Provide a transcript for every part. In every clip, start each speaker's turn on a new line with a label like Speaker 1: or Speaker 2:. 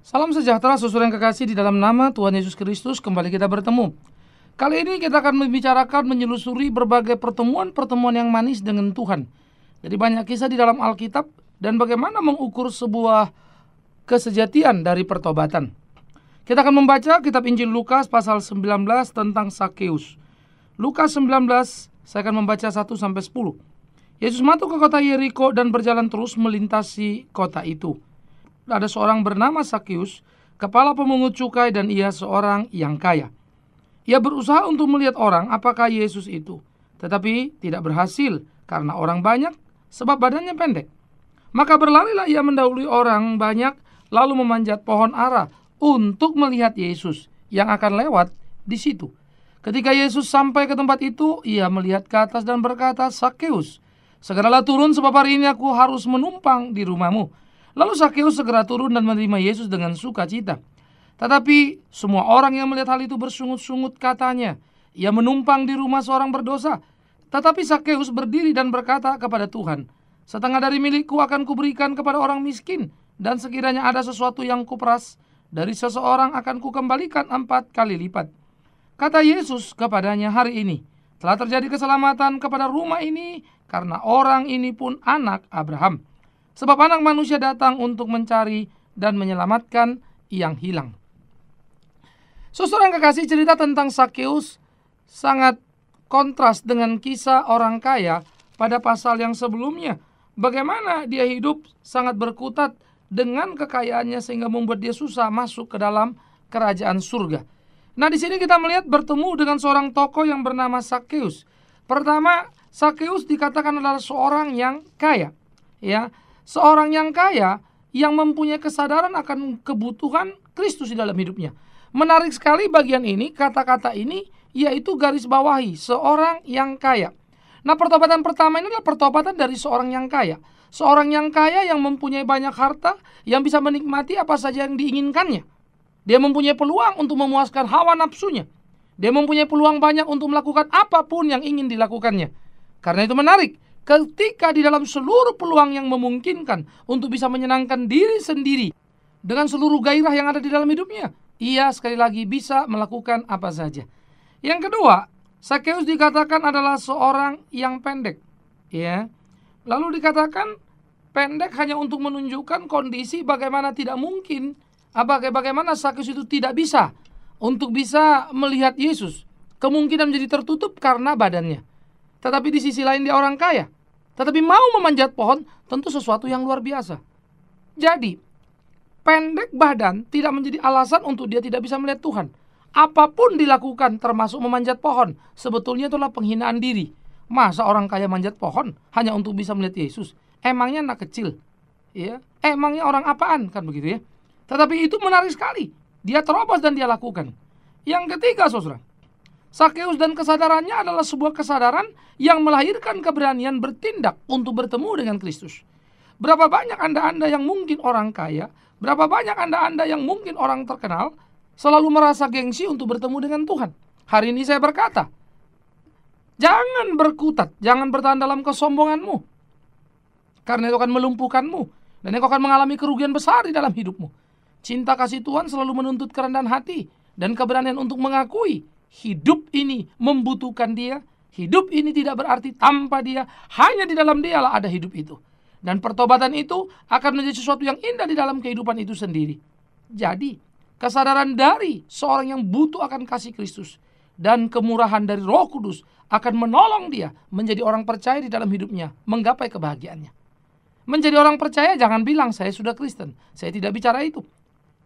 Speaker 1: Salam sejahtera saudara yang kekasih di dalam nama Tuhan Yesus Kristus. Kembali kita bertemu. Kali ini kita akan membicarakan, menyelusuri berbagai pertemuan-pertemuan yang manis dengan Tuhan. Jadi banyak kisah di dalam Alkitab dan bagaimana mengukur sebuah kesejatian dari pertobatan. Kita akan membaca kitab Injil Lukas pasal 19 tentang Sakeus. Lukas 19, saya akan membaca 1-10. Yesus masuk ke kota Yeriko dan berjalan terus melintasi kota itu. Ada seorang bernama Sakeus, kepala pemungut cukai, dan ia seorang yang kaya. Ia berusaha untuk melihat orang apakah Yesus itu, tetapi tidak berhasil karena orang banyak, sebab badannya pendek. Maka berlarilah ia mendahului orang banyak, lalu memanjat pohon ara untuk melihat Yesus yang akan lewat di situ. Ketika Yesus sampai ke tempat itu, ia melihat ke atas dan berkata, "Sakeus, segeralah turun, sebab hari ini aku harus menumpang di rumahmu." Lalu Sakeus segera turun dan menerima Yesus dengan sukacita. Tetapi semua orang yang melihat hal itu bersungut-sungut katanya, "Ia menumpang di rumah seorang berdosa." Tetapi Sakeus berdiri dan berkata kepada Tuhan, "Setengah dari milikku akan kuberikan kepada orang miskin, dan sekiranya ada sesuatu yang kuperas dari seseorang akan kukembalikan 4 kali lipat." Kata Yesus kepadanya, "Hari ini telah terjadi keselamatan kepada rumah ini, karena orang ini pun anak Abraham. Sebab anak manusia datang untuk mencari dan menyelamatkan yang hilang." Saudara yang kekasih, cerita tentang Sakeus sangat kontras dengan kisah orang kaya pada pasal yang sebelumnya. Bagaimana dia hidup sangat berkutat dengan kekayaannya sehingga membuat dia susah masuk ke dalam kerajaan surga. Nah, di sini kita melihat bertemu dengan seorang tokoh yang bernama Sakeus. Pertama, Sakeus dikatakan adalah seorang yang kaya, ya. Seorang yang kaya yang mempunyai kesadaran akan kebutuhan Kristus di dalam hidupnya. Menarik sekali bagian ini, kata-kata ini, yaitu garis bawahi, seorang yang kaya. Nah, pertobatan pertama ini adalah pertobatan dari seorang yang kaya. Seorang yang kaya yang mempunyai banyak harta, yang bisa menikmati apa saja yang diinginkannya. Dia mempunyai peluang untuk memuaskan hawa nafsunya. Dia mempunyai peluang banyak untuk melakukan apapun yang ingin dilakukannya. Karena itu menarik, ketika di dalam seluruh peluang yang memungkinkan untuk bisa menyenangkan diri sendiri dengan seluruh gairah yang ada di dalam hidupnya, ia sekali lagi bisa melakukan apa saja. Yang kedua, Sakeus dikatakan adalah seorang yang pendek, ya. Lalu dikatakan pendek hanya untuk menunjukkan kondisi bagaimana tidak mungkin, bagaimana Sakeus itu tidak bisa untuk bisa melihat Yesus. Kemungkinan menjadi tertutup karena badannya. Tetapi di sisi lain dia orang kaya, tetapi mau memanjat pohon tentu sesuatu yang luar biasa. Jadi pendek badan tidak menjadi alasan untuk dia tidak bisa melihat Tuhan. Apapun dilakukan termasuk memanjat pohon, sebetulnya itulah penghinaan diri. Masa orang kaya manjat pohon hanya untuk bisa melihat Yesus? Emangnya anak kecil, ya? Emangnya orang apaan, kan begitu ya? Tetapi itu menarik sekali. Dia terobos dan dia lakukan. Yang ketiga, saudara, Sakeus dan kesadarannya adalah sebuah kesadaran yang melahirkan keberanian bertindak untuk bertemu dengan Kristus. Berapa banyak Anda yang mungkin orang kaya, berapa banyak Anda yang mungkin orang terkenal, selalu merasa gengsi untuk bertemu dengan Tuhan. Hari ini saya berkata, jangan berkutat, jangan bertahan dalam kesombonganmu, karena itu akan melumpuhkanmu, dan itu akan mengalami kerugian besar di dalam hidupmu. Cinta kasih Tuhan selalu menuntut kerendahan hati dan keberanian untuk mengakui hidup ini membutuhkan dia. Hidup ini tidak berarti tanpa dia. Hanya di dalam dialah ada hidup itu. Dan pertobatan itu akan menjadi sesuatu yang indah di dalam kehidupan itu sendiri. Jadi, kesadaran dari seorang yang butuh akan kasih Kristus dan kemurahan dari Roh Kudus akan menolong dia menjadi orang percaya di dalam hidupnya, menggapai kebahagiaannya. Menjadi orang percaya jangan bilang saya sudah Kristen. Saya tidak bicara itu.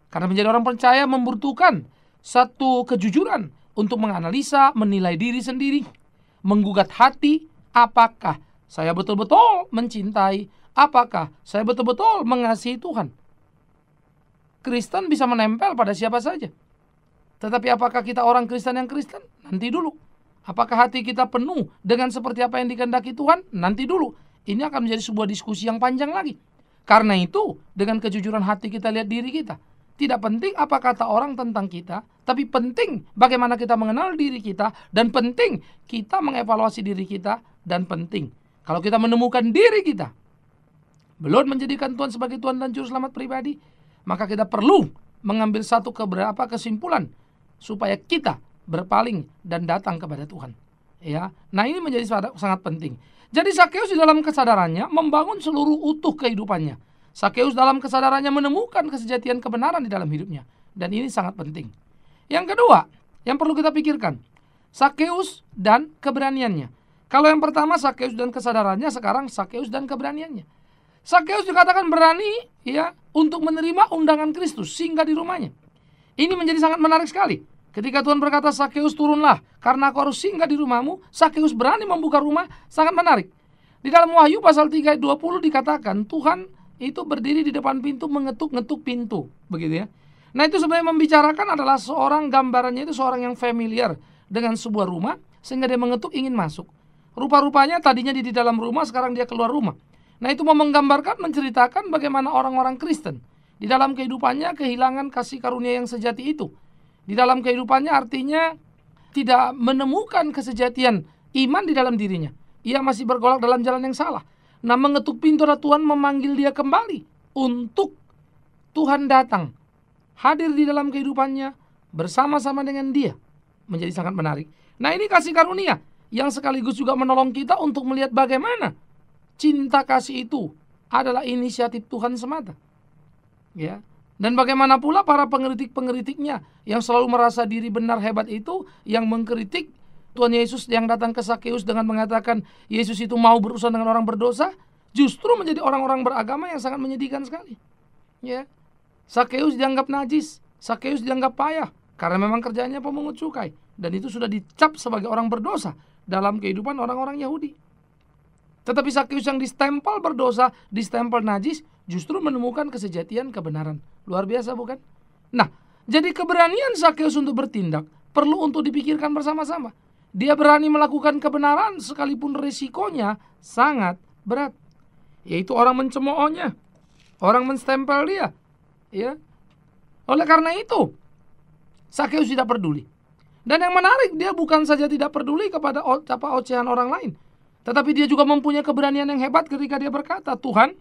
Speaker 1: Karena menjadi orang percaya membutuhkan satu kejujuran untuk menganalisa, menilai diri sendiri, menggugat hati, apakah saya betul-betul mencintai, apakah saya betul-betul mengasihi Tuhan. Kristen bisa menempel pada siapa saja. Tetapi apakah kita orang Kristen yang Kristen? Nanti dulu. Apakah hati kita penuh dengan seperti apa yang dikehendaki Tuhan? Nanti dulu. Ini akan menjadi sebuah diskusi yang panjang lagi. Karena itu, dengan kejujuran hati kita lihat diri kita. Tidak penting apa kata orang tentang kita, tapi penting bagaimana kita mengenal diri kita, dan penting kita mengevaluasi diri kita, dan penting kalau kita menemukan diri kita belum menjadikan Tuhan sebagai Tuhan dan Juru Selamat pribadi, maka kita perlu mengambil satu ke beberapa kesimpulan supaya kita berpaling dan datang kepada Tuhan. Ya, nah ini menjadi sangat penting. Jadi Sakeus di dalam kesadarannya membangun seluruh utuh kehidupannya. Sakeus dalam kesadarannya menemukan kesejatian kebenaran di dalam hidupnya, dan ini sangat penting. Yang kedua, yang perlu kita pikirkan, Sakeus dan keberaniannya. Kalau yang pertama Sakeus dan kesadarannya, sekarang Sakeus dan keberaniannya. Sakeus dikatakan berani ya untuk menerima undangan Kristus singgah di rumahnya. Ini menjadi sangat menarik sekali. Ketika Tuhan berkata, Sakeus turunlah karena aku harus singgah di rumahmu, Sakeus berani membuka rumah, sangat menarik. Di dalam Wahyu pasal 3 ayat 20 dikatakan Tuhan itu berdiri di depan pintu mengetuk-ngetuk pintu, begitu ya. Nah, itu sebenarnya membicarakan adalah seorang, gambarannya itu seorang yang familiar dengan sebuah rumah sehingga dia mengetuk ingin masuk. Rupa-rupanya tadinya di dalam rumah, sekarang dia keluar rumah. Nah, itu mau menggambarkan, menceritakan bagaimana orang-orang Kristen di dalam kehidupannya kehilangan kasih karunia yang sejati itu. Di dalam kehidupannya artinya tidak menemukan kesejatian iman di dalam dirinya. Ia masih bergolak dalam jalan yang salah. Nah, mengetuk pintu adalah Tuhan memanggil dia kembali untuk Tuhan datang, hadir di dalam kehidupannya bersama-sama dengan dia. Menjadi sangat menarik. Nah, ini kasih karunia yang sekaligus juga menolong kita untuk melihat bagaimana cinta kasih itu adalah inisiatif Tuhan semata. Ya. Dan bagaimana pula para pengkritik-pengkritiknya yang selalu merasa diri benar hebat itu, yang mengkritik Tuhan Yesus yang datang ke Sakeus dengan mengatakan Yesus itu mau berurusan dengan orang berdosa, justru menjadi orang-orang beragama yang sangat menyedihkan sekali. Ya. Sakeus dianggap najis, Sakeus dianggap payah karena memang kerjanya pemungut cukai, dan itu sudah dicap sebagai orang berdosa dalam kehidupan orang-orang Yahudi. Tetapi Sakeus yang distempel berdosa, distempel najis, justru menemukan kesejatian kebenaran. Luar biasa bukan? Nah, jadi keberanian Sakeus untuk bertindak perlu untuk dipikirkan bersama-sama. Dia berani melakukan kebenaran sekalipun risikonya sangat berat. Yaitu orang mencemoohnya, orang menstempel dia. Ya. Oleh karena itu, Sakeus tidak peduli. Dan yang menarik, dia bukan saja tidak peduli kepada ocehan orang lain, tetapi dia juga mempunyai keberanian yang hebat ketika dia berkata, Tuhan,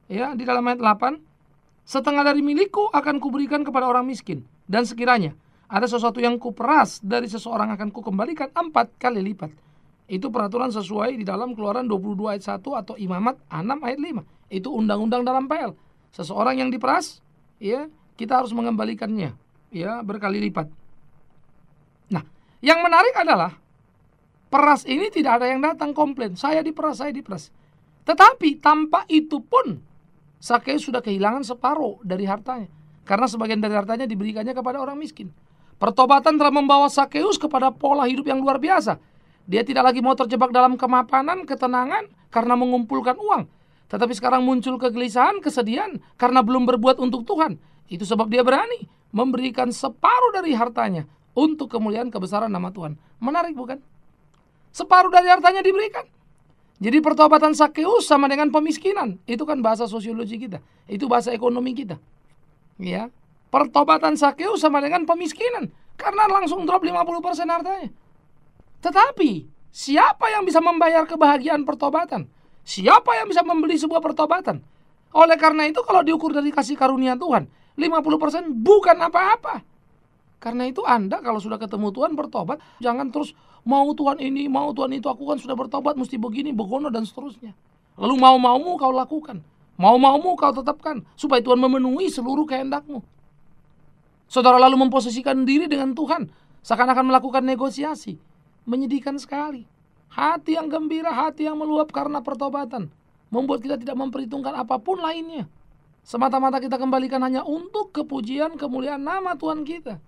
Speaker 1: ya, di dalam ayat 8, setengah dari milikku akan kuberikan kepada orang miskin, dan sekiranya ada sesuatu yang kuperas dari seseorang akan kukembalikan 4 kali lipat. Itu peraturan sesuai di dalam Keluaran 22 ayat 1 atau Imamat 6 ayat 5. Itu undang-undang dalam PL. Seseorang yang diperas, ya, kita harus mengembalikannya, ya, berkali lipat. Nah, yang menarik adalah peras ini tidak ada yang datang komplain, saya diperas. Tetapi tanpa itu pun Sakeus sudah kehilangan separuh dari hartanya, karena sebagian dari hartanya diberikannya kepada orang miskin. Pertobatan telah membawa Sakeus kepada pola hidup yang luar biasa. Dia tidak lagi mau terjebak dalam kemapanan, ketenangan karena mengumpulkan uang, tetapi sekarang muncul kegelisahan, kesedihan karena belum berbuat untuk Tuhan. Itu sebab dia berani memberikan separuh dari hartanya untuk kemuliaan kebesaran nama Tuhan. Menarik bukan? Separuh dari hartanya diberikan. Jadi pertobatan Sakeus sama dengan pemiskinan. Itu kan bahasa sosiologi kita. Itu bahasa ekonomi kita. Ya. Pertobatan Sakeus sama dengan pemiskinan, karena langsung drop 50% hartanya. Tetapi siapa yang bisa membayar kebahagiaan pertobatan? Siapa yang bisa membeli sebuah pertobatan? Oleh karena itu kalau diukur dari kasih karunia Tuhan, 50% bukan apa-apa. Karena itu Anda kalau sudah ketemu Tuhan bertobat, jangan terus mau Tuhan ini, mau Tuhan itu, aku kan sudah bertobat mesti begini, begono dan seterusnya. Lalu mau-maumu kau lakukan, mau-maumu kau tetapkan, supaya Tuhan memenuhi seluruh kehendakmu. Saudara lalu memposisikan diri dengan Tuhan, seakan-akan melakukan negosiasi. Menyedihkan sekali. Hati yang gembira, hati yang meluap karena pertobatan, membuat kita tidak memperhitungkan apapun lainnya. Semata-mata kita kembalikan hanya untuk kepujian, kemuliaan nama Tuhan kita.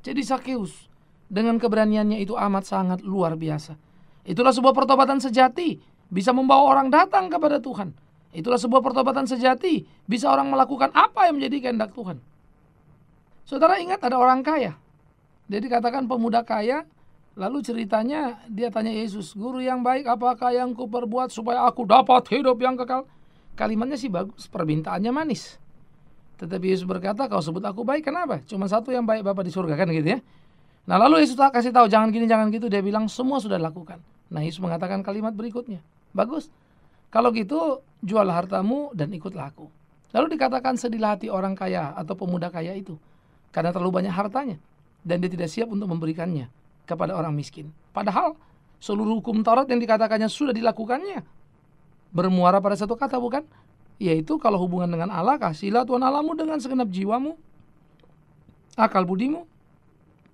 Speaker 1: Jadi Sakeus dengan keberaniannya itu amat sangat luar biasa. Itulah sebuah pertobatan sejati, bisa membawa orang datang kepada Tuhan. Itulah sebuah pertobatan sejati, bisa orang melakukan apa yang menjadi kehendak Tuhan. Saudara ingat ada orang kaya. Dia dikatakan pemuda kaya. Lalu ceritanya dia tanya Yesus, Guru yang baik, apakah yang kuperbuat supaya aku dapat hidup yang kekal? Kalimatnya sih bagus, permintaannya manis. Tetapi Yesus berkata, kau sebut aku baik, kenapa? Cuma satu yang baik Bapa di surga, kan gitu ya. Nah lalu Yesus kasih tahu, jangan gini, jangan gitu. Dia bilang semua sudah dilakukan. Nah Yesus mengatakan kalimat berikutnya, bagus. Kalau gitu jual hartamu dan ikutlah aku. Lalu dikatakan sedihlah hati orang kaya atau pemuda kaya itu, karena terlalu banyak hartanya, dan dia tidak siap untuk memberikannya kepada orang miskin. Padahal seluruh hukum Taurat yang dikatakannya sudah dilakukannya bermuara pada satu kata, bukan? Yaitu kalau hubungan dengan Allah, kasihilah Tuhan Allahmu dengan segenap jiwamu, akal budimu,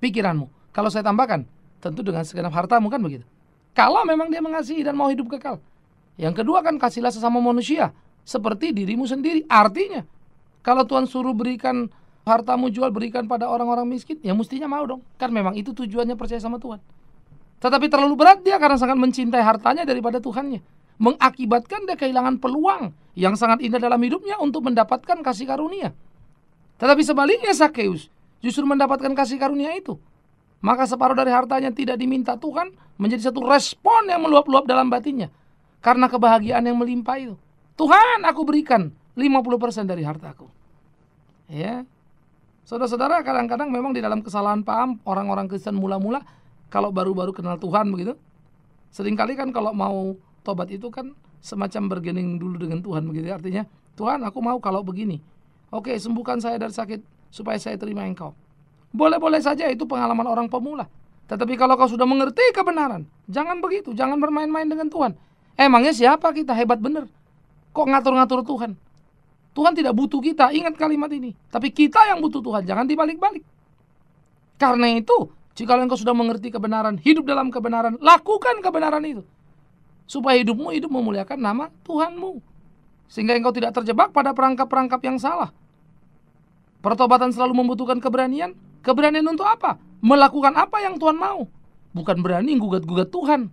Speaker 1: pikiranmu. Kalau saya tambahkan, tentu dengan segenap hartamu, kan begitu? Kalau memang dia mengasihi dan mau hidup kekal. Yang kedua kan kasihlah sesama manusia seperti dirimu sendiri. Artinya, kalau Tuhan suruh berikan hartamu jual, berikan pada orang-orang miskin, ya mestinya mau dong. Kan memang itu tujuannya percaya sama Tuhan. Tetapi terlalu berat dia karena sangat mencintai hartanya daripada Tuhannya, mengakibatkan dia kehilangan peluang yang sangat indah dalam hidupnya untuk mendapatkan kasih karunia. Tetapi sebaliknya Zakheus justru mendapatkan kasih karunia itu. Maka separuh dari hartanya tidak diminta Tuhan, menjadi satu respon yang meluap-luap dalam batinnya karena kebahagiaan yang melimpah itu. Tuhan, aku berikan 50% dari hartaku. Ya. Saudara-saudara, kadang-kadang memang di dalam kesalahan paham orang-orang Kristen mula-mula, kalau baru-baru kenal Tuhan begitu, seringkali kan kalau mau tobat itu kan semacam bergening dulu dengan Tuhan begitu. Artinya, Tuhan, aku mau kalau begini. Oke, sembuhkan saya dari sakit supaya saya terima Engkau. Boleh-boleh saja itu pengalaman orang pemula. Tetapi kalau kau sudah mengerti kebenaran, jangan begitu, jangan bermain-main dengan Tuhan. Emangnya siapa kita hebat bener? Kok ngatur-ngatur Tuhan? Tuhan tidak butuh kita, ingat kalimat ini. Tapi kita yang butuh Tuhan, jangan dibalik-balik. Karena itu, jika engkau sudah mengerti kebenaran, hidup dalam kebenaran, lakukan kebenaran itu. Supaya hidupmu hidup memuliakan nama Tuhanmu. Sehingga engkau tidak terjebak pada perangkap-perangkap yang salah. Pertobatan selalu membutuhkan keberanian. Keberanian untuk apa? Melakukan apa yang Tuhan mau. Bukan berani gugat-gugat Tuhan.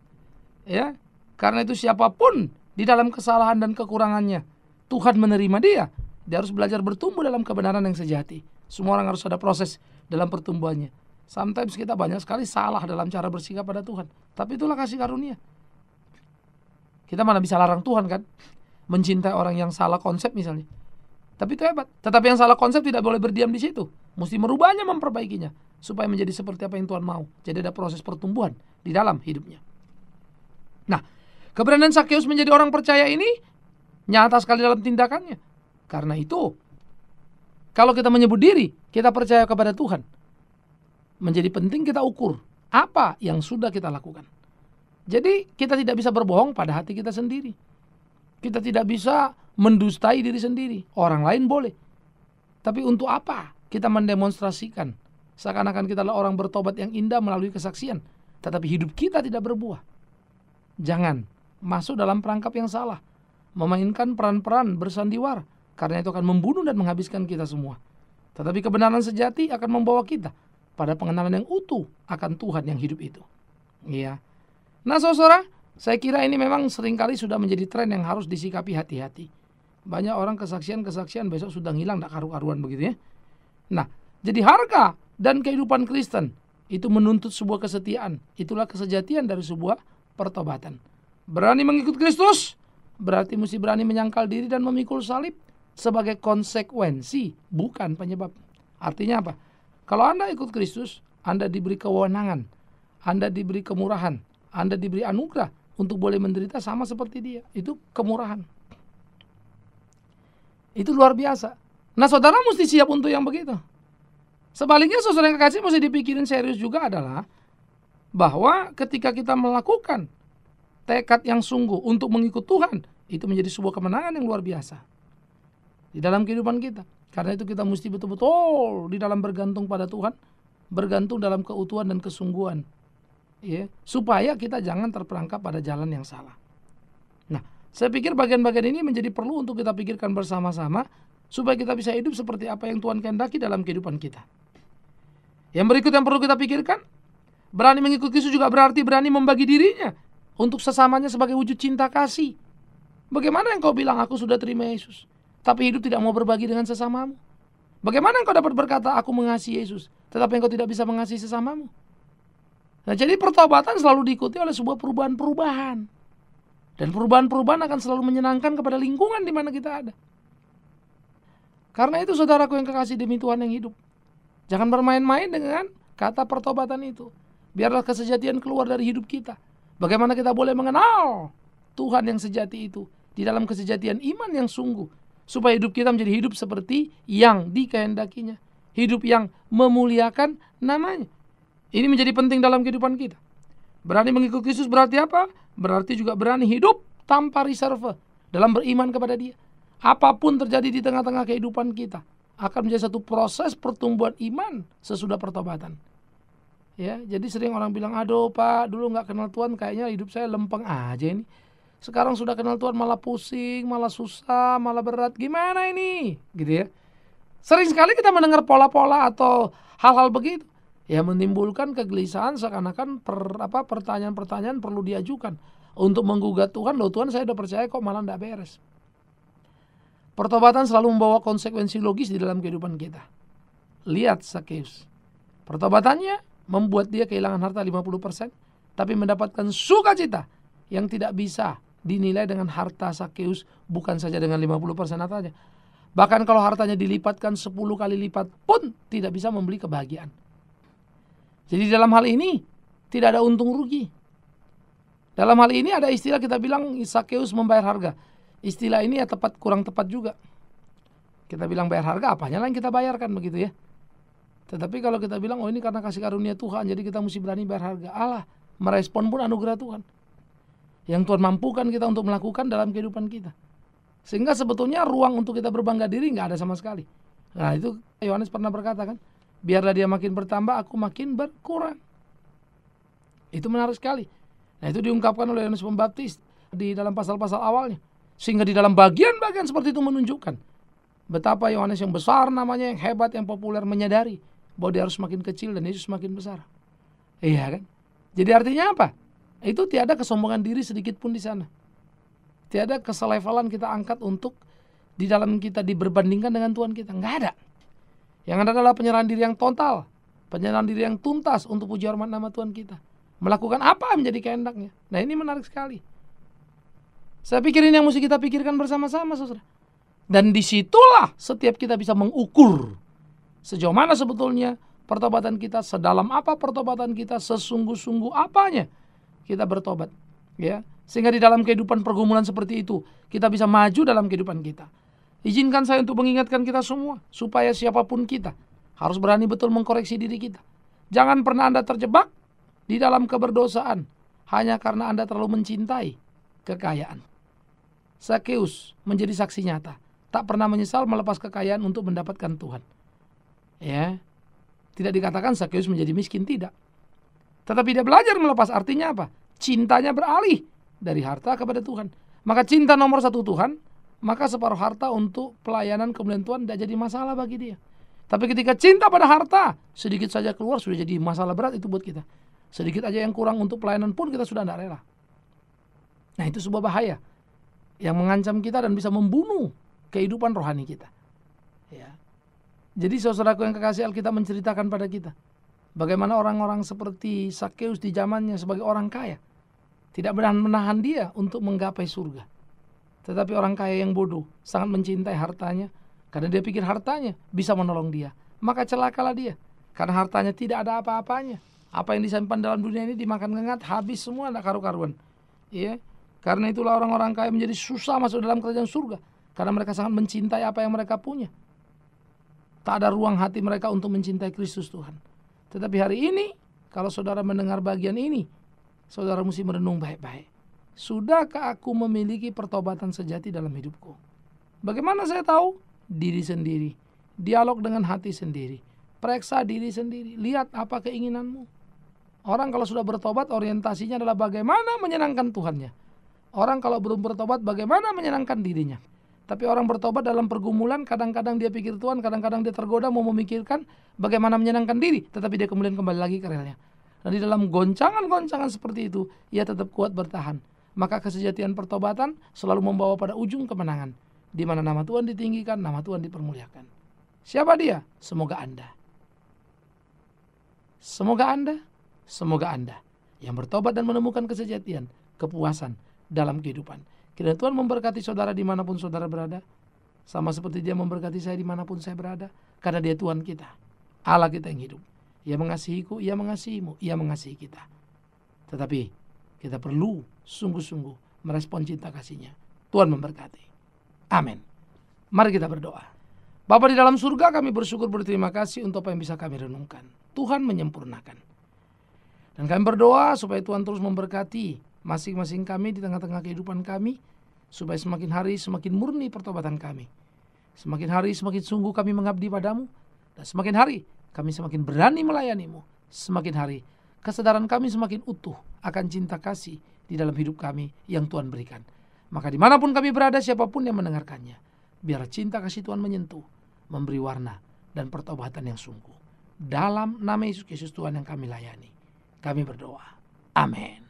Speaker 1: Ya, karena itu siapapun di dalam kesalahan dan kekurangannya, Tuhan menerima dia. Dia harus belajar bertumbuh dalam kebenaran yang sejati. Semua orang harus ada proses dalam pertumbuhannya. Sometimes kita banyak sekali salah dalam cara bersikap pada Tuhan. Tapi itulah kasih karunia. Kita mana bisa larang Tuhan kan? Mencintai orang yang salah konsep misalnya. Tapi itu hebat. Tetapi yang salah konsep tidak boleh berdiam di situ. Mesti merubahnya, memperbaikinya. Supaya menjadi seperti apa yang Tuhan mau. Jadi ada proses pertumbuhan di dalam hidupnya. Nah, keberanian Zakheus menjadi orang percaya ini nyata sekali dalam tindakannya. Karena itu, kalau kita menyebut diri, kita percaya kepada Tuhan, menjadi penting kita ukur apa yang sudah kita lakukan. Jadi kita tidak bisa berbohong pada hati kita sendiri. Kita tidak bisa mendustai diri sendiri. Orang lain boleh. Tapi untuk apa kita mendemonstrasikan seakan-akan kita adalah orang bertobat yang indah melalui kesaksian, tetapi hidup kita tidak berbuah? Jangan masuk dalam perangkap yang salah, memainkan peran-peran bersandiwara, karena itu akan membunuh dan menghabiskan kita semua. Tetapi kebenaran sejati akan membawa kita pada pengenalan yang utuh akan Tuhan yang hidup itu. Iya. Nah, saudara, saya kira ini memang seringkali sudah menjadi tren yang harus disikapi hati-hati. Banyak orang kesaksian-kesaksian besok sudah hilang, tak karu-karuan begitu ya. Nah, jadi harga dan kehidupan Kristen itu menuntut sebuah kesetiaan. Itulah kesejatian dari sebuah pertobatan. Berani mengikut Kristus berarti mesti berani menyangkal diri dan memikul salib sebagai konsekuensi, bukan penyebab. Artinya apa? Kalau Anda ikut Kristus, Anda diberi kewenangan, Anda diberi kemurahan, Anda diberi anugerah untuk boleh menderita sama seperti dia. Itu kemurahan. Itu luar biasa. Nah, saudara mesti siap untuk yang begitu. Sebaliknya, saudara yang kekasih, mesti dipikirin serius juga adalah bahwa ketika kita melakukan tekad yang sungguh untuk mengikut Tuhan, itu menjadi sebuah kemenangan yang luar biasa di dalam kehidupan kita. Karena itu kita mesti betul-betul di dalam bergantung pada Tuhan, bergantung dalam keutuhan dan kesungguhan, ya, supaya kita jangan terperangkap pada jalan yang salah. Nah, saya pikir bagian-bagian ini menjadi perlu untuk kita pikirkan bersama-sama supaya kita bisa hidup seperti apa yang Tuhan kehendaki dalam kehidupan kita. Yang berikut yang perlu kita pikirkan, berani mengikut Kristus juga berarti berani membagi dirinya untuk sesamanya sebagai wujud cinta kasih. Bagaimana engkau bilang aku sudah terima Yesus, tapi hidup tidak mau berbagi dengan sesamamu? Bagaimana engkau dapat berkata aku mengasihi Yesus, tetapi engkau tidak bisa mengasihi sesamamu? Nah, jadi pertobatan selalu diikuti oleh sebuah perubahan-perubahan. Dan perubahan-perubahan akan selalu menyenangkan kepada lingkungan di mana kita ada. Karena itu, saudaraku yang kekasih demi Tuhan yang hidup, jangan bermain-main dengan kata pertobatan itu. Biarlah kesejatian keluar dari hidup kita. Bagaimana kita boleh mengenal Tuhan yang sejati itu di dalam kesejatian iman yang sungguh, supaya hidup kita menjadi hidup seperti yang dikehendakinya, hidup yang memuliakan namanya. Ini menjadi penting dalam kehidupan kita. Berani mengikuti Kristus berarti apa? Berarti juga berani hidup tanpa reserve dalam beriman kepada Dia. Apapun terjadi di tengah-tengah kehidupan kita akan menjadi satu proses pertumbuhan iman sesudah pertobatan. Ya, jadi sering orang bilang, aduh Pak, dulu nggak kenal Tuhan, kayaknya hidup saya lempeng aja ini. Sekarang sudah kenal Tuhan malah pusing, malah susah, malah berat. Gimana ini? Gitu ya. Sering sekali kita mendengar pola-pola atau hal-hal begitu. Ya, menimbulkan kegelisahan seakan-akan pertanyaan-pertanyaan perlu diajukan untuk menggugat Tuhan. Loh Tuhan, saya udah percaya kok malah nggak beres. Pertobatan selalu membawa konsekuensi logis di dalam kehidupan kita. Lihat Sakeus. Pertobatannya membuat dia kehilangan harta 50%, tapi mendapatkan sukacita yang tidak bisa dinilai dengan harta Sakeus, bukan saja dengan 50% hartanya. Bahkan kalau hartanya dilipatkan 10 kali lipat pun tidak bisa membeli kebahagiaan. Jadi dalam hal ini tidak ada untung rugi. Dalam hal ini ada istilah kita bilang Sakeus membayar harga. Istilah ini ya kurang tepat juga. Kita bilang bayar harga, apanya lah yang kita bayarkan begitu ya. Tetapi kalau kita bilang, oh ini karena kasih karunia Tuhan, jadi kita mesti berani bayar harga. Allah, merespon pun anugerah Tuhan. Yang Tuhan mampukan kita untuk melakukan dalam kehidupan kita. Sehingga sebetulnya ruang untuk kita berbangga diri nggak ada sama sekali. Nah itu Yohanes pernah berkata kan, biarlah dia makin bertambah, aku makin berkurang. Itu menarik sekali. Nah itu diungkapkan oleh Yohanes Pembaptis di dalam pasal-pasal awalnya. Sehingga di dalam bagian-bagian seperti itu menunjukkan betapa Yohanes yang besar namanya, yang hebat, yang populer menyadari bahwa dia harus semakin kecil dan Yesus semakin besar. Iya kan? Jadi artinya apa? Itu tiada kesombongan diri sedikit pun di sana. Tiada keselevelan kita angkat untuk di dalam kita diberbandingkan dengan Tuhan kita. Enggak ada. Yang ada adalah penyerahan diri yang total, penyerahan diri yang tuntas untuk puji hormat nama Tuhan kita. Melakukan apa yang menjadi kehendaknya. Nah ini menarik sekali. Saya pikir ini yang mesti kita pikirkan bersama-sama, saudara. Dan disitulah setiap kita bisa mengukur sejauh mana sebetulnya pertobatan kita, sedalam apa pertobatan kita, sesungguh-sungguh apanya kita bertobat. Ya, sehingga di dalam kehidupan pergumulan seperti itu kita bisa maju dalam kehidupan kita. Izinkan saya untuk mengingatkan kita semua supaya siapapun kita harus berani betul mengkoreksi diri kita. Jangan pernah Anda terjebak di dalam keberdosaan hanya karena Anda terlalu mencintai kekayaan. Sakeus menjadi saksi nyata, tak pernah menyesal melepas kekayaan untuk mendapatkan Tuhan. Ya, tidak dikatakan Sakeus menjadi miskin, tidak. Tetapi dia belajar melepas, artinya apa? Cintanya beralih dari harta kepada Tuhan. Maka cinta nomor satu Tuhan, maka separuh harta untuk pelayanan kemuliaan Tuhan tidak jadi masalah bagi dia. Tapi ketika cinta pada harta, sedikit saja keluar sudah jadi masalah berat itu buat kita. Sedikit aja yang kurang untuk pelayanan pun kita sudah tidak rela. Nah itu sebuah bahaya yang mengancam kita dan bisa membunuh kehidupan rohani kita. Ya. Jadi saudaraku yang kekasih, Alkitab menceritakan pada kita bagaimana orang-orang seperti Sakeus di zamannya sebagai orang kaya tidak menahan dia untuk menggapai surga. Tetapi orang kaya yang bodoh sangat mencintai hartanya karena dia pikir hartanya bisa menolong dia. Maka celakalah dia karena hartanya tidak ada apa-apanya. Apa yang disimpan dalam dunia ini dimakan ngengat, habis semua, tidak karu-karuan. Ya. Karena itulah orang-orang kaya menjadi susah masuk dalam kerajaan surga. Karena mereka sangat mencintai apa yang mereka punya. Tak ada ruang hati mereka untuk mencintai Kristus Tuhan. Tetapi hari ini, kalau saudara mendengar bagian ini, saudara mesti merenung baik-baik. Sudahkah aku memiliki pertobatan sejati dalam hidupku? Bagaimana saya tahu? Diri sendiri. Dialog dengan hati sendiri. Periksa diri sendiri. Lihat apa keinginanmu. Orang kalau sudah bertobat, orientasinya adalah bagaimana menyenangkan Tuhannya. Orang kalau belum bertobat, bagaimana menyenangkan dirinya. Tapi orang bertobat dalam pergumulan, kadang-kadang dia pikir Tuhan, kadang-kadang dia tergoda mau memikirkan bagaimana menyenangkan diri. Tetapi dia kemudian kembali lagi ke relnya. Dan di dalam goncangan-goncangan seperti itu, ia tetap kuat bertahan. Maka kesejatian pertobatan selalu membawa pada ujung kemenangan. Di mana nama Tuhan ditinggikan, nama Tuhan dipermuliakan. Siapa dia? Semoga Anda. Semoga Anda yang bertobat dan menemukan kesejatian, kepuasan dalam kehidupan. Kiranya Tuhan memberkati saudara dimanapun saudara berada, sama seperti Dia memberkati saya dimanapun saya berada, karena Dia Tuhan kita, Allah kita yang hidup. Ia mengasihiku, Ia mengasihimu, Ia mengasihi kita. Tetapi kita perlu sungguh-sungguh merespon cinta kasih-Nya. Tuhan memberkati. Amin. Mari kita berdoa. Bapa di dalam surga, kami bersyukur berterima kasih untuk apa yang bisa kami renungkan. Tuhan menyempurnakan. Dan kami berdoa supaya Tuhan terus memberkati masing-masing kami di tengah-tengah kehidupan kami, supaya semakin hari semakin murni pertobatan kami. Semakin hari semakin sungguh kami mengabdi padamu, dan semakin hari kami semakin berani melayanimu. Semakin hari kesadaran kami semakin utuh akan cinta kasih di dalam hidup kami yang Tuhan berikan. Maka dimanapun kami berada, siapapun yang mendengarkannya, biar cinta kasih Tuhan menyentuh, memberi warna dan pertobatan yang sungguh. Dalam nama Yesus Kristus Tuhan yang kami layani, kami berdoa. Amin.